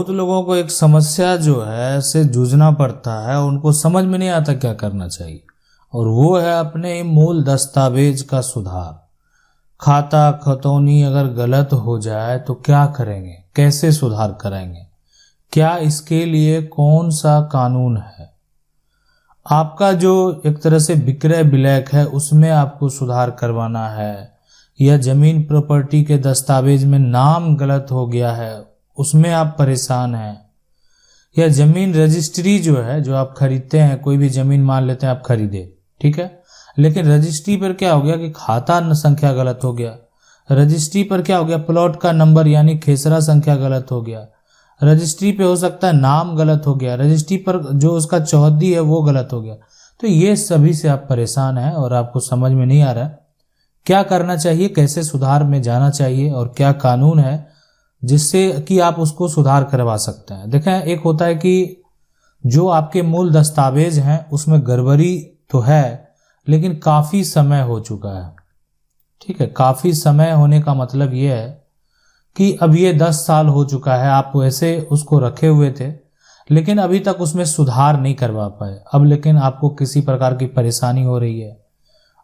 बहुत लोगों को एक समस्या जो है से जूझना पड़ता है, उनको समझ में नहीं आता क्या करना चाहिए, और वो है अपने मूल दस्तावेज का सुधार। खाता खतौनी अगर गलत हो जाए तो क्या करेंगे, कैसे सुधार करेंगे, क्या इसके लिए कौन सा कानून है। आपका जो एक तरह से विक्रय विलय है उसमें आपको सुधार करवाना है, या जमीन प्रॉपर्टी के दस्तावेज में नाम गलत हो गया है उसमें आप परेशान हैं, या जमीन रजिस्ट्री जो है, जो आप खरीदते हैं, कोई भी जमीन मान लेते हैं आप खरीदे, ठीक है, लेकिन रजिस्ट्री पर क्या हो गया कि खाता संख्या गलत हो गया, रजिस्ट्री पर क्या हो गया, प्लॉट का नंबर यानी खेसरा संख्या गलत हो गया, रजिस्ट्री पे हो सकता है नाम गलत हो गया, रजिस्ट्री पर जो उसका चौहद्दी है वो गलत हो गया। तो ये सभी से आप परेशान हैं और आपको समझ में नहीं आ रहा क्या करना चाहिए, कैसे सुधार में जाना चाहिए और क्या कानून है जिससे कि आप उसको सुधार करवा सकते हैं। देखें, एक होता है कि जो आपके मूल दस्तावेज हैं उसमें गड़बड़ी तो है लेकिन काफ़ी समय हो चुका है, ठीक है। काफ़ी समय होने का मतलब ये है कि अब ये 10 साल हो चुका है, आप वैसे उसको रखे हुए थे लेकिन अभी तक उसमें सुधार नहीं करवा पाए। अब लेकिन आपको किसी प्रकार की परेशानी हो रही है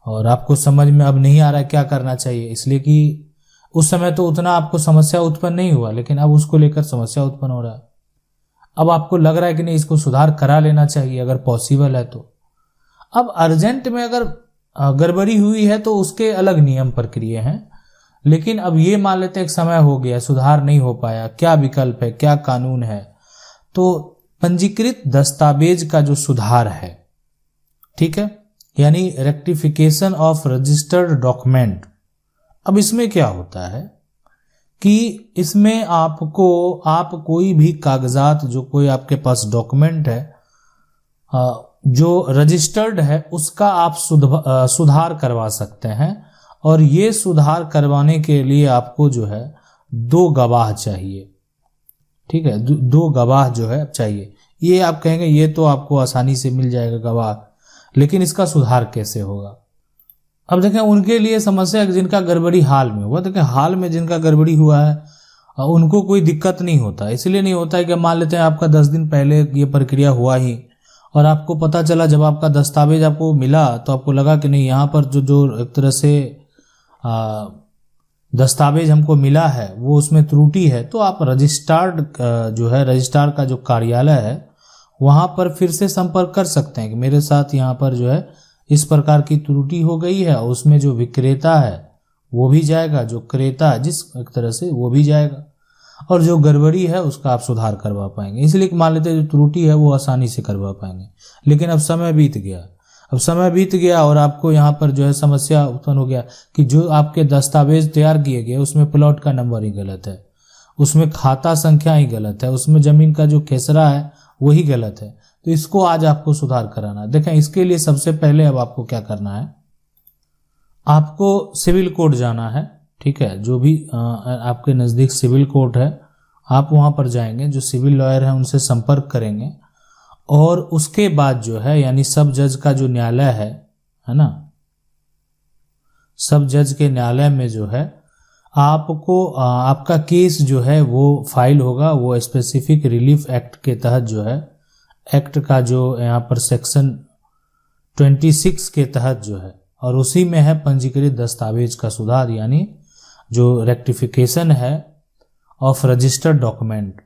और आपको समझ में अब नहीं आ रहा है क्या करना चाहिए, इसलिए कि उस समय तो उतना आपको समस्या उत्पन्न नहीं हुआ लेकिन अब उसको लेकर समस्या उत्पन्न हो रहा है। अब आपको लग रहा है कि नहीं, इसको सुधार करा लेना चाहिए अगर पॉसिबल है तो। अब अर्जेंट में अगर गड़बड़ी हुई है तो उसके अलग नियम प्रक्रिया हैं, लेकिन अब ये मान लेते एक समय हो गया, सुधार नहीं हो पाया, क्या विकल्प है, क्या कानून है। तो पंजीकृत दस्तावेज का जो सुधार है, ठीक है, यानी रेक्टिफिकेशन ऑफ रजिस्टर्ड डॉक्यूमेंट। अब इसमें क्या होता है कि इसमें आप कोई भी कागजात, जो कोई आपके पास डॉक्यूमेंट है जो रजिस्टर्ड है उसका आप सुधार करवा सकते हैं, और ये सुधार करवाने के लिए आपको जो है 2 गवाह चाहिए, ठीक है, 2 गवाह जो है चाहिए। ये आप कहेंगे ये तो आपको आसानी से मिल जाएगा गवाह, लेकिन इसका सुधार कैसे होगा। अब देखें, उनके लिए समस्या है जिनका गड़बड़ी हाल में हुआ। देखें, हाल में जिनका गड़बड़ी हुआ है उनको कोई दिक्कत नहीं होता, इसलिए नहीं होता है कि मान लेते हैं आपका 10 दिन पहले ये प्रक्रिया हुआ ही और आपको पता चला जब आपका दस्तावेज आपको मिला तो आपको लगा कि नहीं, यहाँ पर जो एक तरह से दस्तावेज हमको मिला है वो उसमें त्रुटि है, तो आप रजिस्ट्रार का जो कार्यालय है वहाँ पर फिर से संपर्क कर सकते हैं कि मेरे साथ यहाँ पर जो है इस प्रकार की त्रुटि हो गई है, और उसमें जो विक्रेता है वो भी जाएगा, जो क्रेता है जिस एक तरह से वो भी जाएगा, और जो गड़बड़ी है उसका आप सुधार करवा पाएंगे। इसलिए मान लेते हैं जो त्रुटि है वो आसानी से करवा पाएंगे। लेकिन अब समय बीत गया और आपको यहाँ पर जो है समस्या उत्पन्न हो गया कि जो आपके दस्तावेज तैयार किए गए उसमें प्लॉट का नंबर ही गलत है, उसमें खाता संख्या ही गलत है, उसमें जमीन का जो खेसरा है वही गलत है। तो इसको आज आपको सुधार कराना है। देखें, इसके लिए सबसे पहले अब आपको क्या करना है, आपको सिविल कोर्ट जाना है, ठीक है। जो भी आपके नज़दीक सिविल कोर्ट है आप वहाँ पर जाएंगे, जो सिविल लॉयर हैं उनसे संपर्क करेंगे, और उसके बाद जो है यानी सब जज का जो न्यायालय है ना, सब जज के न्यायालय में जो है आपको आपका केस जो है वो फाइल होगा, वो स्पेसिफिक रिलीफ एक्ट के तहत जो है, एक्ट का जो यहाँ पर सेक्शन 26 के तहत जो है, और उसी में है पंजीकृत दस्तावेज का सुधार, यानी जो रेक्टिफिकेशन है ऑफ रजिस्टर्ड डॉक्यूमेंट,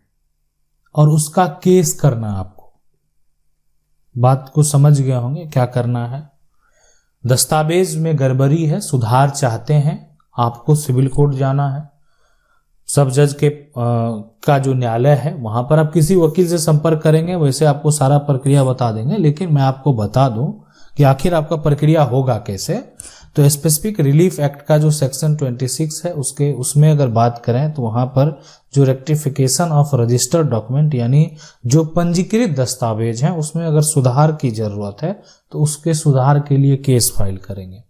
और उसका केस करना। आपको बात को समझ गए होंगे क्या करना है। दस्तावेज में गड़बड़ी है, सुधार चाहते हैं, आपको सिविल कोर्ट जाना है, सब जज के का जो न्यायालय है वहां पर आप किसी वकील से संपर्क करेंगे, वैसे आपको सारा प्रक्रिया बता देंगे, लेकिन मैं आपको बता दूं कि आखिर आपका प्रक्रिया होगा कैसे। तो स्पेसिफिक रिलीफ एक्ट का जो सेक्शन 26 है उसमें अगर बात करें तो वहां पर जो रेक्टिफिकेशन ऑफ रजिस्टर्ड डॉक्यूमेंट यानी जो पंजीकृत दस्तावेज हैं उसमें अगर सुधार की जरूरत है तो उसके सुधार के लिए केस फाइल करेंगे।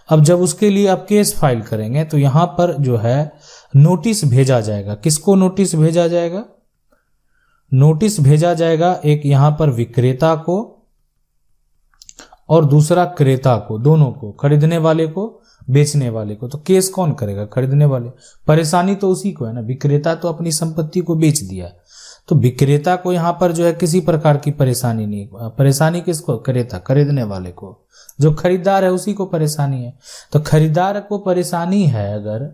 अब जब उसके लिए आप केस फाइल करेंगे तो यहाँ पर जो है नोटिस भेजा जाएगा। किसको नोटिस भेजा जाएगा? नोटिस भेजा जाएगा एक यहाँ पर विक्रेता को और दूसरा क्रेता को, दोनों को, खरीदने वाले को बेचने वाले को, तो केस कौन करेगा? खरीदने वाले। परेशानी तो उसी को है ना, विक्रेता तो अपनी संपत्ति को बेच दिया, तो विक्रेता को यहाँ पर जो है किसी प्रकार की परेशानी नहीं। परेशानी किसको? क्रेता, खरीदने वाले को। जो खरीदार है उसी को परेशानी है। तो खरीदार को परेशानी है अगर,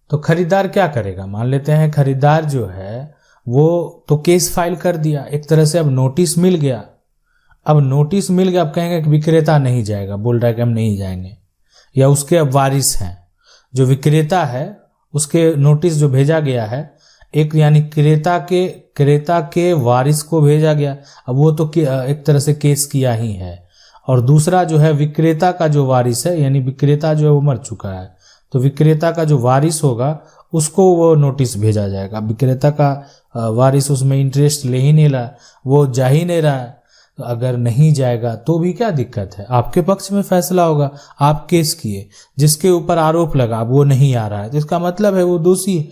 तो खरीदार क्या करेगा? मान लेते हैं खरीदार जो है वो तो केस फाइल कर दिया, एक तरह से अब नोटिस मिल गया। अब नोटिस मिल गया, अब कहेंगे कि विक्रेता नहीं जाएगा, बोल रहा है कि हम नहीं जाएंगे, या उसके अब वारिस हैं। जो विक्रेता है उसके नोटिस जो भेजा गया है, एक यानी क्रेता के वारिस को भेजा गया, अब वो तो एक तरह से केस किया ही है। और दूसरा जो है विक्रेता का जो वारिस है, यानी विक्रेता जो है वो मर चुका है, तो विक्रेता का जो वारिस होगा उसको वो नोटिस भेजा जाएगा। विक्रेता का वारिस उसमें इंटरेस्ट ले ही नहीं रहा, वो जा ही नहीं रहा है, तो अगर नहीं जाएगा तो भी क्या दिक्कत है? आपके पक्ष में फैसला होगा। आप केस किए, जिसके ऊपर आरोप लगा वो नहीं आ रहा है, तो इसका मतलब है वो दोषी है,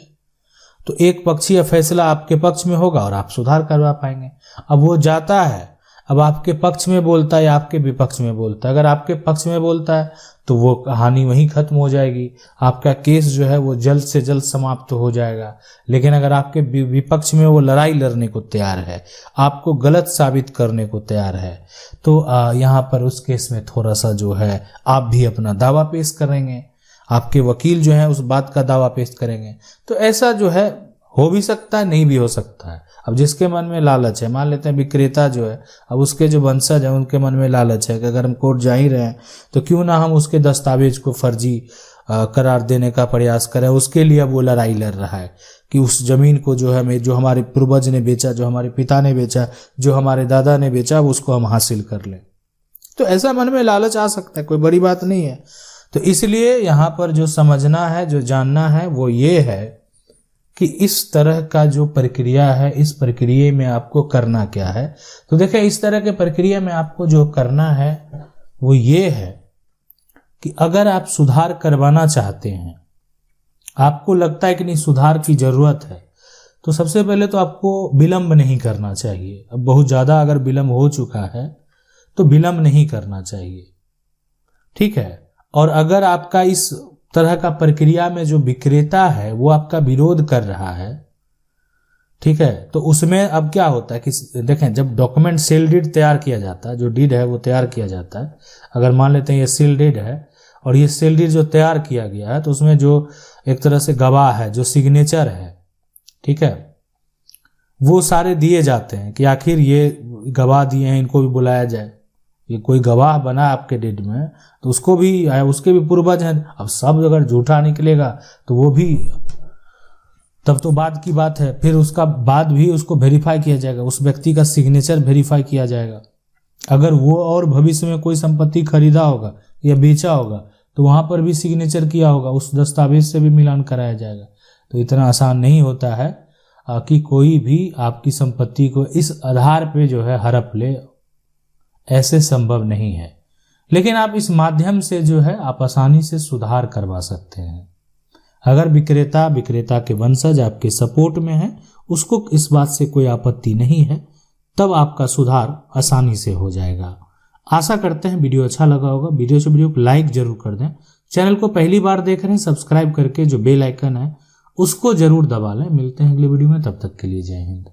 तो एक पक्षीय फैसला आपके पक्ष में होगा और आप सुधार करवा पाएंगे। अब वो जाता है, अब आपके पक्ष में बोलता है या आपके विपक्ष में बोलता है? अगर आपके पक्ष में बोलता है तो वो कहानी वहीं खत्म हो जाएगी, आपका केस जो है वो जल्द से जल्द समाप्त हो जाएगा। लेकिन अगर आपके विपक्ष में वो लड़ाई लड़ने को तैयार है, आपको गलत साबित करने को तैयार है, तो यहाँ पर उस केस में थोड़ा सा जो है आप भी अपना दावा पेश करेंगे, आपके वकील जो है उस बात का दावा पेश करेंगे। तो ऐसा जो है हो भी सकता है, नहीं भी हो सकता है। अब जिसके मन में लालच है, मान लेते हैं विक्रेता जो है, अब उसके जो वंशज है उनके मन में लालच है कि अगर हम कोर्ट जा ही रहे हैं तो क्यों ना हम उसके दस्तावेज को फर्जी करार देने का प्रयास करें। उसके लिए अब वो लड़ाई लड़ रहा है कि उस जमीन को जो है, जो हमारे पूर्वज ने बेचा, जो हमारे पिता ने बेचा, जो हमारे दादा ने बेचा, उसको हम हासिल कर लें। तो ऐसा मन में लालच आ सकता है, कोई बड़ी बात नहीं है। तो इसलिए यहाँ पर जो समझना है, जो जानना है वो ये है कि इस तरह का जो प्रक्रिया है, इस प्रक्रिया में आपको करना क्या है। तो देखिए, इस तरह के प्रक्रिया में आपको जो करना है वो ये है कि अगर आप सुधार करवाना चाहते हैं, आपको लगता है कि नहीं सुधार की जरूरत है, तो सबसे पहले तो आपको विलंब नहीं करना चाहिए। अब बहुत ज़्यादा अगर विलंब हो चुका है तो विलंब नहीं करना चाहिए, ठीक है। और अगर आपका इस तरह का प्रक्रिया में जो विक्रेता है वो आपका विरोध कर रहा है, ठीक है, तो उसमें अब क्या होता है कि देखें, जब डॉक्यूमेंट सेल डीड तैयार किया जाता है, जो डीड है वो तैयार किया जाता है, अगर मान लेते हैं ये सेल डीड है और ये सेल डीड जो तैयार किया गया है, तो उसमें जो एक तरह से गवाह है, जो सिग्नेचर है, ठीक है, वो सारे दिए जाते हैं कि आखिर ये गवाह दिए हैं, इनको भी बुलाया जाए। ये कोई गवाह बना आपके डेट में तो उसको भी, उसके भी पूर्वज हैं। अब सब अगर झूठा निकलेगा तो वो भी, तब तो बाद की बात है, फिर उसका बाद भी उसको वेरीफाई किया जाएगा, उस व्यक्ति का सिग्नेचर वेरीफाई किया जाएगा। अगर वो और भविष्य में कोई संपत्ति खरीदा होगा या बेचा होगा तो वहां पर भी सिग्नेचर किया होगा, उस दस्तावेज से भी मिलान कराया जाएगा। तो इतना आसान नहीं होता है कि कोई भी आपकी संपत्ति को इस आधार पे जो है हड़प ले, ऐसे संभव नहीं है। लेकिन आप इस माध्यम से जो है आप आसानी से सुधार करवा सकते हैं। अगर विक्रेता के वंशज आपके सपोर्ट में है, उसको इस बात से कोई आपत्ति नहीं है, तब आपका सुधार आसानी से हो जाएगा। आशा करते हैं वीडियो अच्छा लगा होगा। वीडियो को लाइक जरूर कर दें। चैनल को पहली बार देख रहे हैं, सब्सक्राइब करके जो बेल आइकन है उसको जरूर दबा लें। मिलते हैं अगली वीडियो में, तब तक के लिए जय हिंद।